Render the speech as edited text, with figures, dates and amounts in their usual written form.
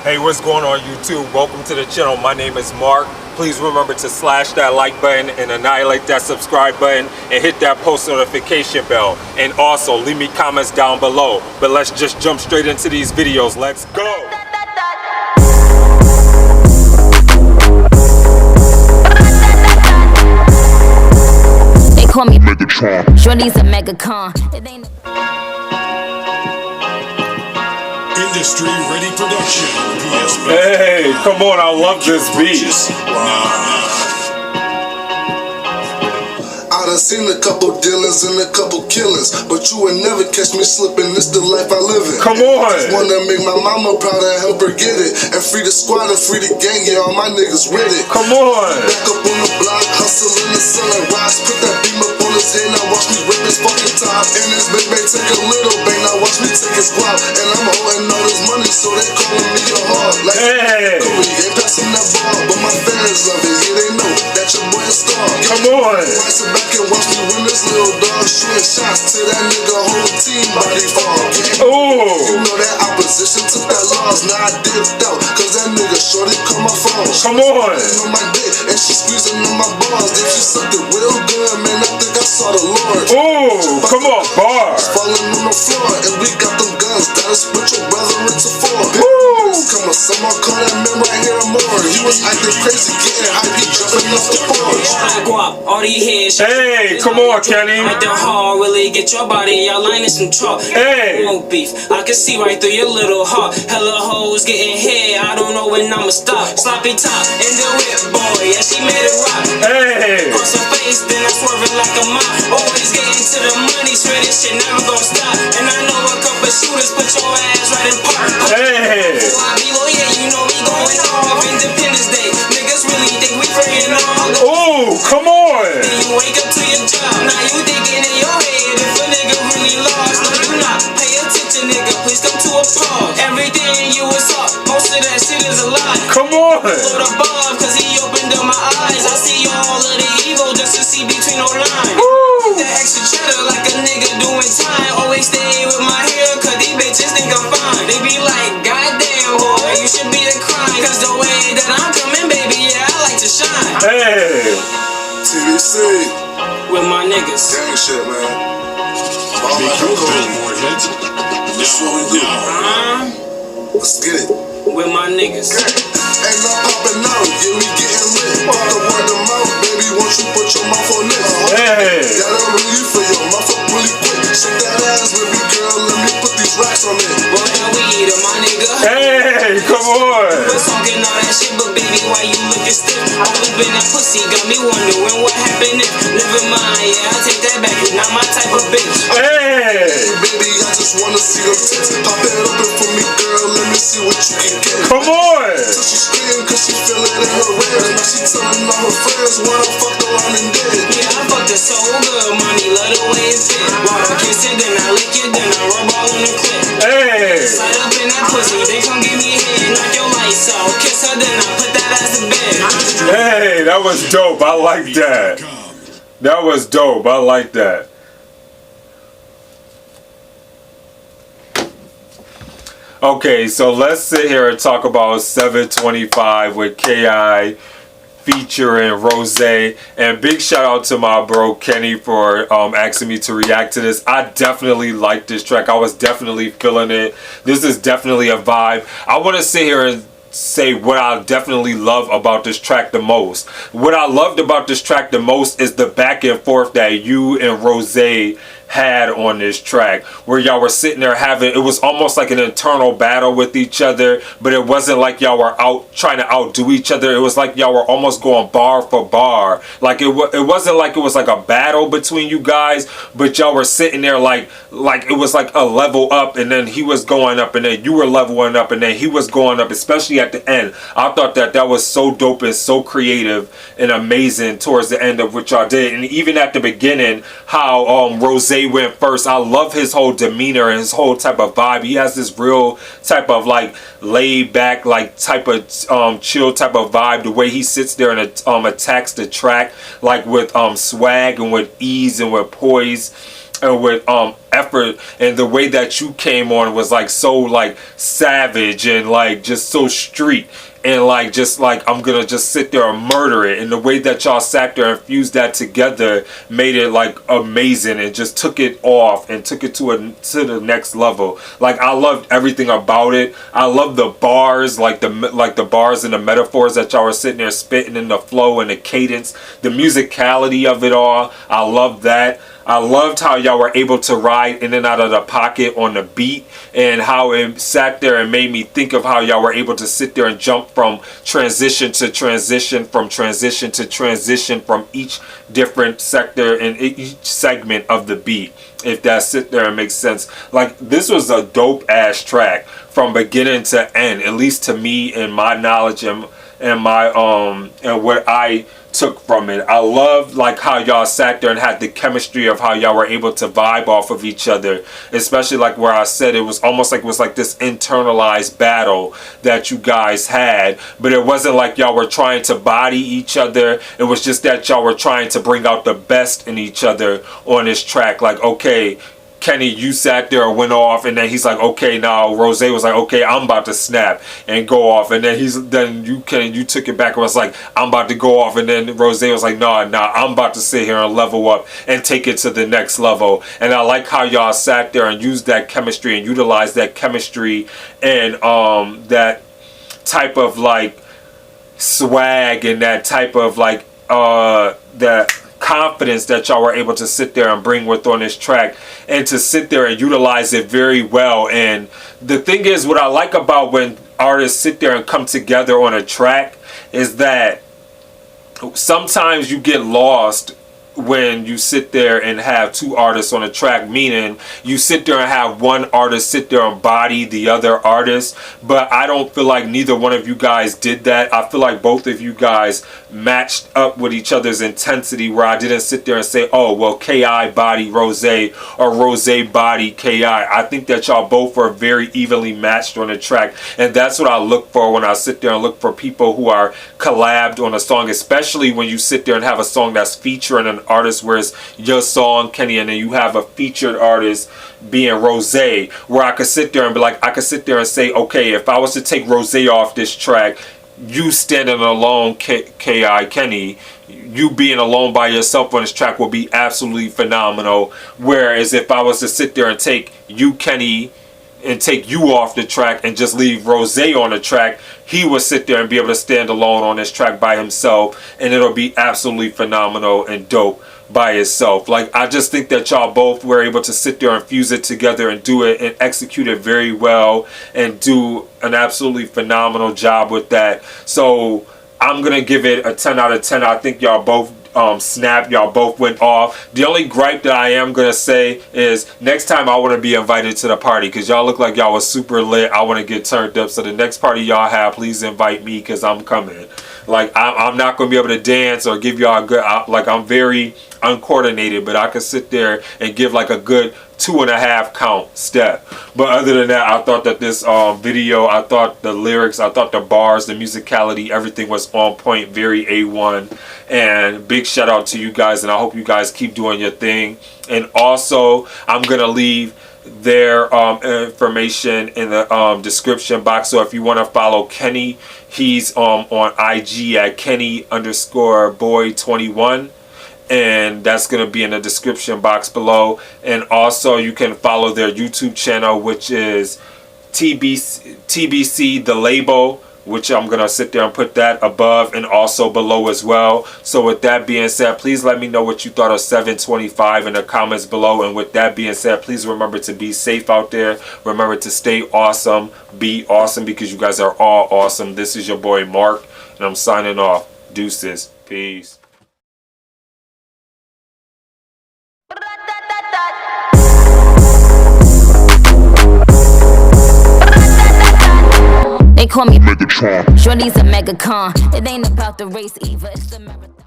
Hey, what's going on YouTube? Welcome to the channel. My name is Mark. Please remember to slash that like button and annihilate that subscribe button and hit that post notification bell. And also leave me comments down below. But let's just jump straight into these videos. Let's go! They call me Megatron. Shorty's a mega con. Industry Ready Production. Hey, come on, I love this beat. I done seen a couple dealings and a couple killings, but you would never catch me slipping. This the life I live in. Come on. Wanna make my mama proud and help her get it, and free the squad and free the gang. Yeah, all my niggas with it. Come on. Back up on the block, hustling and selling rocks. Put that beam up on his head, now watch me rip his fucking top. And this big bang take a little bang, now watch me take his guap. And I'm holding all this money, so they calling me a hog. Like, hey. Kobe ain't passing that ball, but my fans love it. Yeah, they know that your boy a star. Come on. Sit back and watch me win this little dog, shooting shots to that nigga whole team body fall. Ooh. You know that opposition took that loss, now I dipped out, cause that nigga shorty call my phone. Come on. On my dick, and she squeezing on my balls. If she sucked it real good, man, I think I saw the Lord. Ooh, come on, bar. Falling on the floor, and we got them guns, that'll split your brother into four. Come on, someone call that man right here and more. You was acting crazy, getting hype, he jumping off the porch. All these heads. Hey, come on, Kenny. Like the hard, really get your body, y'all line in some chalk. Hey. No beef, I can see right through your little heart. Hella hoes getting head, I don't know when I'ma stop. Sloppy top, in the whip, boy, yeah, she made it rock. Hey. Cross her face, then I swerve it like a mop. Always getting to the money, swear this shit never gon' stop. And I know a couple shooters put your ass right in park. Hey. I be loyal, you know we going off. Independence Day, niggas really think we praying off. Ooh, come on. Then you wake up to your job, now you thinking in your head if a nigga really lost. No, you not. Pay attention, nigga, please come to a pause. Everything you was taught, most of that shit is a lie. Come on. Lord above, cause he opened up my eyes. I see all of the evil just to see between no lines. The extra cheddar like a nigga doing time. Always stay with my hair, cause these bitches think I'm fine. They be like, goddamn, boy, you should be the crime. Cause the way that I'm coming, baby, yeah, I like to shine. Hey. TBC. With my niggas. Gang shit, man. All like a Kobe. That's what we do. Let's get it. With my niggas. Ain't no popping out, yeah, we getting lit. Pop the word of mouth, baby, won't you put your mouth on this? Hey. Gotta really for your mouth up really quick. Shake that ass, baby girl, let me put these racks on it. Boy, that weed of my nigga. Hey, come on. Was talking all that shit, but baby, why you looking stiff? Always been that pussy, got me wondering what happened if. Never mind, yeah, I take that back, you're not my type of bitch. Hey. Hey, baby, I just wanna see them tits. Pop it open for me, girl, let me see what you can get. Come on. So she scream, cause she feel it in her ribs. Now she telling all her friends what I fucked around and did. Yeah, I fucked it so good, mommy, love the way it fit. While I kiss it, then I lick it, then I rub all on the clip. Hey. Slide up in that pussy, they come give me head, knock your lights out. Kiss her, then I put that ass to bed. Hey, that was dope. I like that. That was dope. I like that. Okay, so let's sit here and talk about 725 with KI featuring Rosezay. And big shout out to my bro Kenny for asking me to react to this. I definitely like this track. I was definitely feeling it. This is definitely a vibe. I want to sit here and say what I definitely love about this track the most. What I loved about this track the most is the back and forth that you and Rosezay had on this track, where y'all were sitting there having, it was almost like an internal battle with each other, but it wasn't like y'all were out trying to outdo each other. It was like y'all were almost going bar for bar. Like it wasn't like it was like a battle between you guys, but y'all were sitting there like it was like a level up, and then he was going up, and then you were leveling up, and then he was going up, especially at the end. I thought that was so dope and so creative and amazing towards the end of what y'all did. And even at the beginning, how Rosezay went first, I love his whole demeanor and his whole type of vibe. He has this real type of like laid back, like type of chill type of vibe. The way he sits there and attacks the track like with swag and with ease and with poise. and with effort, and the way that you came on was like so like savage and like just so street, and like just like I'm gonna just sit there and murder it, and the way that y'all sat there and fused that together made it like amazing, and just took it off and took it to the next level. Like I loved everything about it. I love the bars, like the bars and the metaphors that y'all were sitting there spitting, in the flow and the cadence, the musicality of it all. I love that. I loved how y'all were able to ride in and out of the pocket on the beat, and how it sat there and made me think of how y'all were able to sit there and jump from transition to transition, from transition to transition, from each different sector and each segment of the beat, if that sit there and makes sense. Like this was a dope ass track from beginning to end, at least to me, and my knowledge and my and what I took from it. I love like how y'all sat there and had the chemistry of how y'all were able to vibe off of each other, especially like where I said it was almost like it was like this internalized battle that you guys had, but it wasn't like y'all were trying to body each other. It was just that y'all were trying to bring out the best in each other on this track. Like, okay, Kenny, you sat there and went off, and then he's like, okay, now Rosezay was like, okay, I'm about to snap and go off, and then you took it back and was like, I'm about to go off, and then Rosezay was like, nah, I'm about to sit here and level up and take it to the next level. And I like how y'all sat there and used that chemistry and utilized that chemistry and that type of like swag and that type of like that confidence that y'all were able to sit there and bring with on this track, and to sit there and utilize it very well. And the thing is, what I like about when artists sit there and come together on a track is that sometimes you get lost when you sit there and have two artists on a track, meaning you sit there and have one artist sit there and body the other artist. But I don't feel like neither one of you guys did that. I feel like both of you guys matched up with each other's intensity, where I didn't sit there and say, oh well, K.I. body Rosezay or Rosezay body K.I. I think that y'all both are very evenly matched on the track, and that's what I look for when I sit there and look for people who are collabed on a song, especially when you sit there and have a song that's featuring an artist, where it's your song, Kenny, and then you have a featured artist being Rosezay, where I could sit there and be like, I could sit there and say, okay, if I was to take Rosezay off this track, you standing alone, K.I. Kenny, you being alone by yourself on this track will be absolutely phenomenal. Whereas if I was to sit there and take you, Kenny, and take you off the track and just leave Rosezay on the track, he would sit there and be able to stand alone on this track by himself, and it'll be absolutely phenomenal and dope by itself. Like, I just think that y'all both were able to sit there and fuse it together and do it and execute it very well and do an absolutely phenomenal job with that. So I'm gonna give it a 10 out of 10. I think y'all both snapped, y'all both went off. The only gripe that I am gonna say is next time I want to be invited to the party, because y'all look like y'all was super lit. I want to get turned up, so the next party y'all have, please invite me, because I'm coming. Like, I'm not gonna be able to dance or give y'all a good, like, I'm very uncoordinated, but I could sit there and give like a good 2.5 count step. But other than that, I thought that this video, I thought the lyrics, I thought the bars, the musicality, everything was on point, very A1. And big shout out to you guys, and I hope you guys keep doing your thing. And also, I'm gonna leave their information in the description box. So if you want to follow Kenny, he's on IG at Kenny_boy21. And that's going to be in the description box below. And also you can follow their YouTube channel, which is TBCTheLabel, which I'm going to sit there and put that above and also below as well. So with that being said, please let me know what you thought of 725 in the comments below. And with that being said, please remember to be safe out there. Remember to stay awesome. Be awesome, because you guys are all awesome. This is your boy Mark, and I'm signing off. Deuces. Peace. They call me Megatron. Shorty's a mega con. It ain't about the race either. It's the marathon.